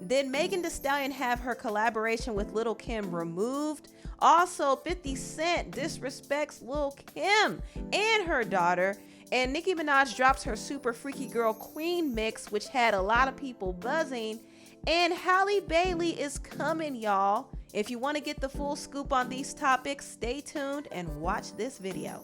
Did Megan Thee Stallion have her collaboration with Lil Kim removed? Also, 50 Cent disrespects Lil Kim and her daughter. And Nicki Minaj drops her Super Freaky Girl Queen mix, which had a lot of people buzzing. And Halle Bailey is coming, y'all. If you want to get the full scoop on these topics, stay tuned and watch this video.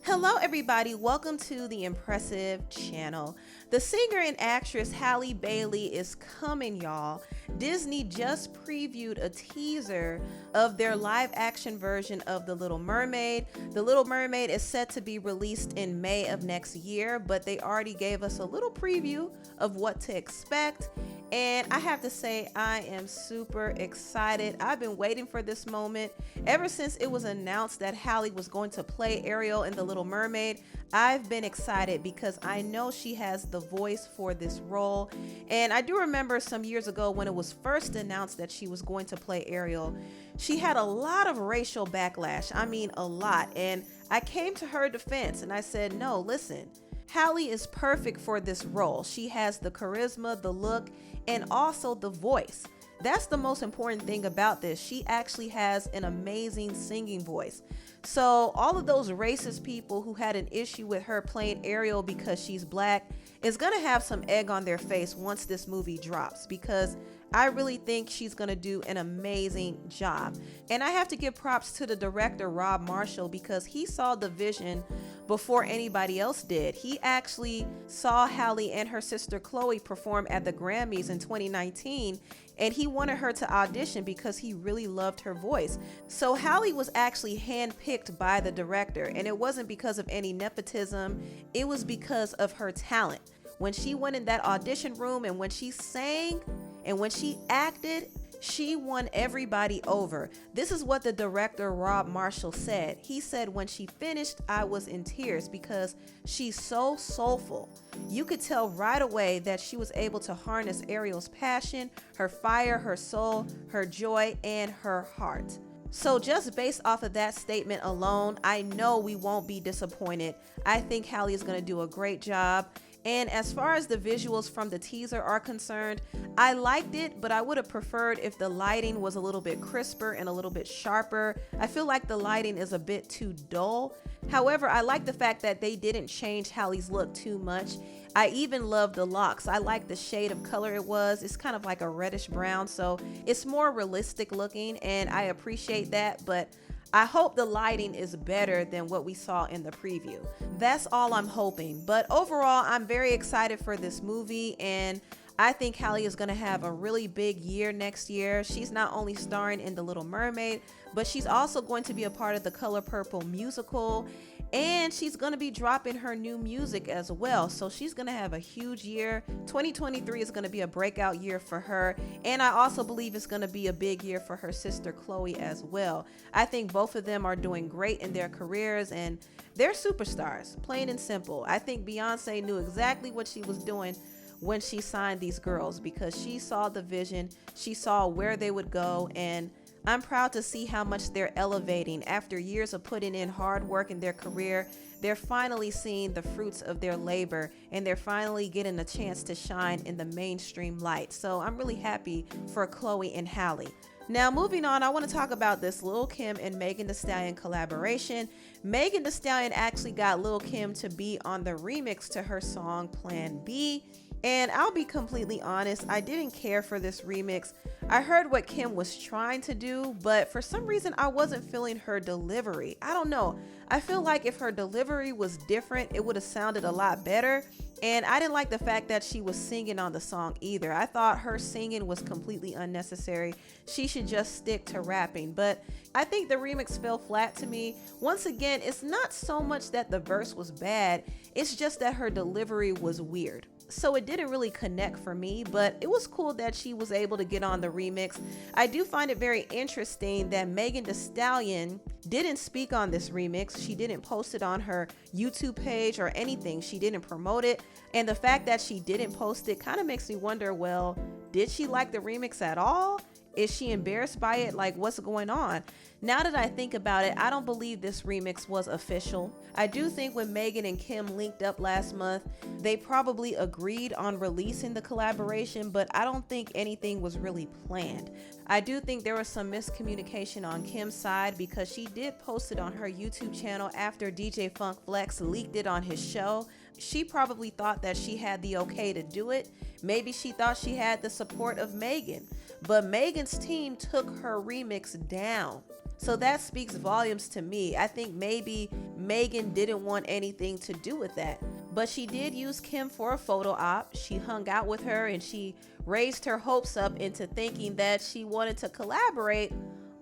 Hello everybody, welcome to the Empressive channel. The singer and actress Halle Bailey is coming, y'all. Disney just previewed a teaser of their live action version of The Little Mermaid. The Little Mermaid is set to be released in May of next year, but they already gave us a little preview of what to expect. And I have to say, I am super excited. I've been waiting for this moment ever since it was announced that Halle was going to play Ariel in The Little Mermaid. I've been excited because I know she has the voice for this role. And I do remember some years ago when it was first announced that she was going to play Ariel, she had a lot of racial backlash. I mean, a lot. And I came to her defense and I said, no, listen, Halle is perfect for this role. She has the charisma, the look, and also the voice. That's the most important thing about this. She actually has an amazing singing voice. So all of those racist people who had an issue with her playing Ariel because she's black is gonna have some egg on their face once this movie drops, because I really think she's gonna do an amazing job. And I have to give props to the director, Rob Marshall, because he saw the vision before anybody else did. He actually saw Halle and her sister Chloe perform at the Grammys in 2019, and he wanted her to audition because he really loved her voice. So Halle was actually handpicked by the director, and it wasn't because of any nepotism, it was because of her talent. When she went in that audition room and when she sang and when she acted, she won everybody over. This is what the director, Rob Marshall, said. He said, when she finished, I was in tears because she's so soulful. You could tell right away that she was able to harness Ariel's passion, her fire, her soul, her joy, and her heart. So just based off of that statement alone, I know we won't be disappointed. I think Halle is going to do a great job. And as far as the visuals from the teaser are concerned, I liked it, but I would have preferred if the lighting was a little bit crisper and a little bit sharper. I feel like the lighting is a bit too dull. However, I like the fact that they didn't change Halle's look too much. I even love the locks. I like the shade of color it was. It's kind of like a reddish brown, so it's more realistic looking, and I appreciate that, but I hope the lighting is better than what we saw in the preview. That's all I'm hoping. But overall, I'm very excited for this movie, and I think Halle is going to have a really big year next year. She's not only starring in The Little Mermaid, but she's also going to be a part of the Color Purple musical, and she's going to be dropping her new music as well. So she's going to have a huge year. 2023 is going to be a breakout year for her, and I also believe it's going to be a big year for her sister Chloe as well. I think both of them are doing great in their careers, and they're superstars, plain and simple. I think Beyonce knew exactly what she was doing when she signed these girls, because she saw the vision, she saw where they would go, and I'm proud to see how much they're elevating. After years of putting in hard work in their career, they're finally seeing the fruits of their labor, and they're finally getting a chance to shine in the mainstream light. So I'm really happy for Chloe and Halle. Now moving on, I want to talk about this Lil Kim and Megan Thee Stallion collaboration. Megan Thee Stallion actually got Lil Kim to be on the remix to her song Plan B. And I'll be completely honest, I didn't care for this remix. I heard what Kim was trying to do, but for some reason I wasn't feeling her delivery. I don't know. I feel like if her delivery was different, it would have sounded a lot better. And I didn't like the fact that she was singing on the song either. I thought her singing was completely unnecessary. She should just stick to rapping. But I think the remix fell flat to me. Once again, it's not so much that the verse was bad, it's just that her delivery was weird. so it didn't really connect for me, but it was cool that she was able to get on the remix. I do find it very interesting that Megan Thee Stallion didn't speak on this remix. She didn't post it on her YouTube page or anything. She didn't promote it. And the fact that she didn't post it kind of makes me wonder, well, did she like the remix at all? Is she embarrassed by it? Like, what's going on? Now that I think about it, I don't believe this remix was official. I do think when Megan and Kim linked up last month, they probably agreed on releasing the collaboration, but I don't think anything was really planned. I do think there was some miscommunication on Kim's side because she did post it on her YouTube channel after DJ Funk Flex leaked it on his show. She probably thought that she had the okay to do it. Maybe she thought she had the support of Megan, but Megan's team took her remix down. So that speaks volumes to me. I think maybe Megan didn't want anything to do with that, but she did use Kim for a photo op. She hung out with her and she raised her hopes up into thinking that she wanted to collaborate,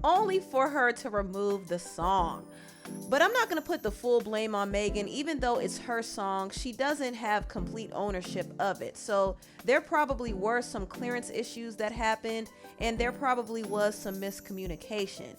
only for her to remove the song. But I'm not going to put the full blame on Megan. Even though it's her song, she doesn't have complete ownership of it. So there probably were some clearance issues that happened, and there probably was some miscommunication.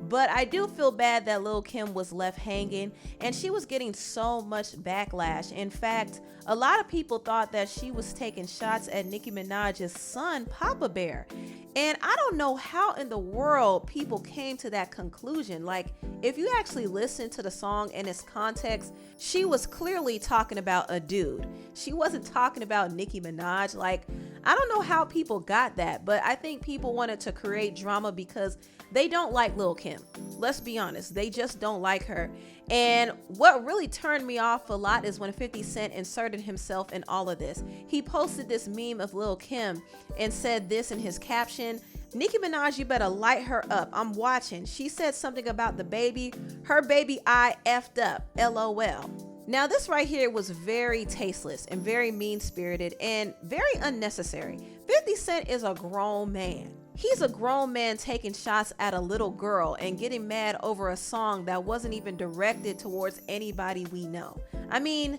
But I do feel bad that Lil Kim was left hanging, and she was getting so much backlash. In fact, a lot of people thought that she was taking shots at Nicki Minaj's son, Papa Bear. And I don't know how in the world people came to that conclusion. Like, if you actually listen to the song in its context, she was clearly talking about a dude. She wasn't talking about Nicki Minaj. Like, I don't know how people got that, but I think people wanted to create drama because they don't like Lil Kim. Let's be honest, they just don't like her. And what really turned me off a lot is when 50 Cent inserted himself in all of this. He posted this meme of Lil Kim and said this in his caption: "Nicki Minaj, you better light her up. I'm watching. She said something about the baby. Her baby eye effed up. LOL." Now this right here was very tasteless and very mean-spirited and very unnecessary. 50 Cent is a grown man. He's a grown man taking shots at a little girl and getting mad over a song that wasn't even directed towards anybody we know. I mean,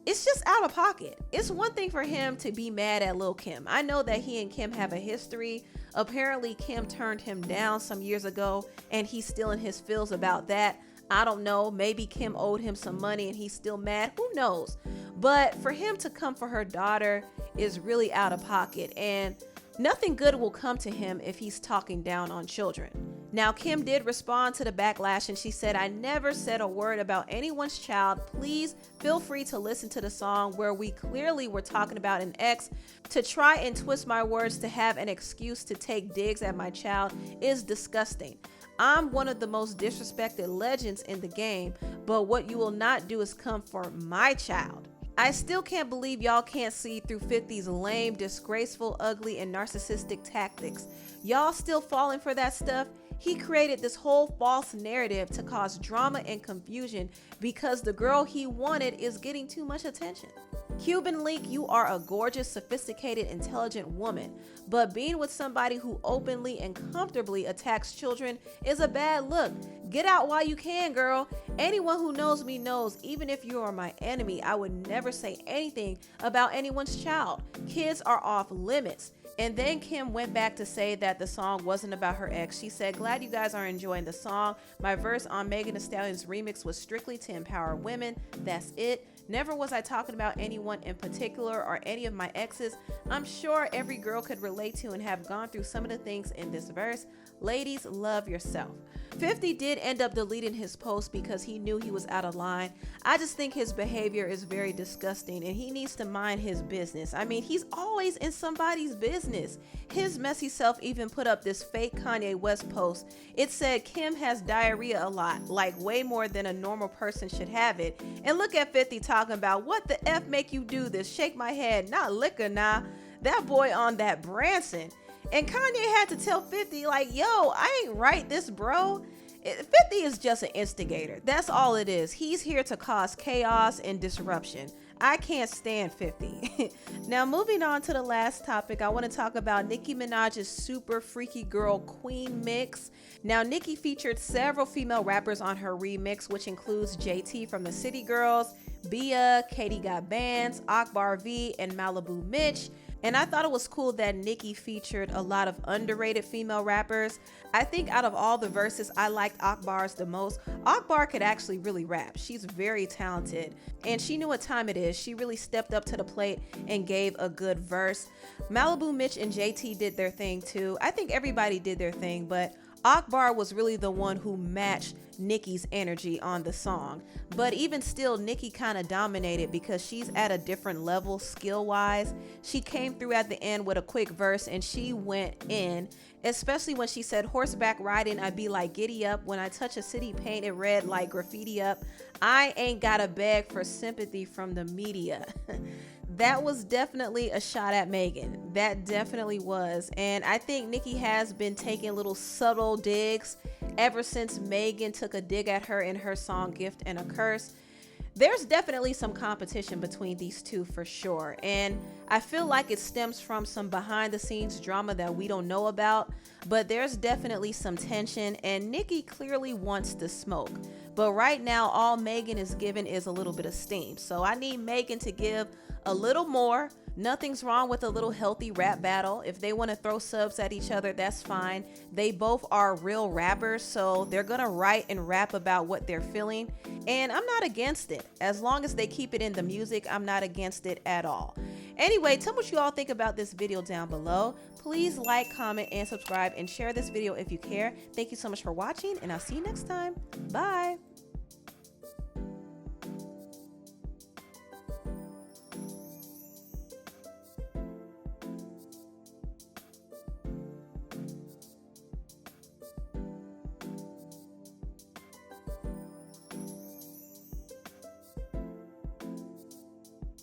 it's just out of pocket. It's one thing for him to be mad at Lil Kim. I know that he and Kim have a history. Apparently Kim turned him down some years ago and he's still in his feels about that. I don't know, maybe Kim owed him some money and he's still mad, who knows? But for him to come for her daughter is really out of pocket, and nothing good will come to him if he's talking down on children. Now, Kim did respond to the backlash and she said, "I never said a word about anyone's child. Please feel free to listen to the song where we clearly were talking about an ex. To try and twist my words to have an excuse to take digs at my child is disgusting. I'm one of the most disrespected legends in the game, but what you will not do is come for my child." I still can't believe y'all can't see through 50's lame, disgraceful, ugly, and narcissistic tactics. Y'all still falling for that stuff? He created this whole false narrative to cause drama and confusion because the girl he wanted is getting too much attention. Cuban Link, you are a gorgeous, sophisticated, intelligent woman, but being with somebody who openly and comfortably attacks children is a bad look. Get out while you can, girl. Anyone who knows me knows, even if you are my enemy, I would never say anything about anyone's child. Kids are off limits. And then Kim went back to say that the song wasn't about her ex. She said, "Glad you guys are enjoying the song. My verse on Megan Thee Stallion's remix was strictly to empower women. That's it. Never was I talking about anyone in particular or any of my exes. I'm sure every girl could relate to and have gone through some of the things in this verse. Ladies, love yourself." 50 did end up deleting his post because he knew he was out of line. I just think his behavior is very disgusting and he needs to mind his business. I mean, he's always in somebody's business. His messy self even put up this fake Kanye West post. It said Kim has diarrhea a lot, like way more than a normal person should have it. And look at 50 talking about, "What the F make you do this? Shake my head, not liquor, nah." That boy on that Branson. And Kanye had to tell 50 like, "Yo, I ain't write this, bro." 50 is just an instigator. That's all it is. He's here to cause chaos and disruption. I can't stand 50. Now, moving on to the last topic, I want to talk about Nicki Minaj's Super Freaky Girl Queen mix. Now, Nicki featured several female rappers on her remix, which includes JT from the City Girls, Bia, Katie Got Bands, Akbar V, and Malibu Mitch. And I thought it was cool that Nicki featured a lot of underrated female rappers. I think out of all the verses, I liked Akbar's the most. Akbar could actually really rap. She's very talented and she knew what time it is. She really stepped up to the plate and gave a good verse. Malibu Mitch and JT did their thing too. I think everybody did their thing, but Akbar was really the one who matched Nicki's energy on the song. But even still, Nicki kind of dominated because she's at a different level skill wise. She came through at the end with a quick verse and she went in, especially when she said, horseback riding, I be like giddy up. When I touch a city painted red like graffiti up, I ain't got a beg for sympathy from the media. That was definitely a shot at Megan. That definitely was. And I think Nicki has been taking little subtle digs ever since Megan took a dig at her in her song Gift and a Curse. There's definitely some competition between these two for sure. And I feel like it stems from some behind the scenes drama that we don't know about, but there's definitely some tension and Nicki clearly wants the smoke. But right now, all Megan is giving is a little bit of steam. So I need Megan to give a little more. Nothing's wrong with a little healthy rap battle. If they want to throw subs at each other, that's fine. They both are real rappers, so they're gonna write and rap about what they're feeling, and I'm not against it. As long as they keep it in the music, I'm not against it at all. Anyway, tell me what you all think about this video down below. Please like, comment, and subscribe, and share this video if you care. Thank you so much for watching, and I'll see you next time. Bye.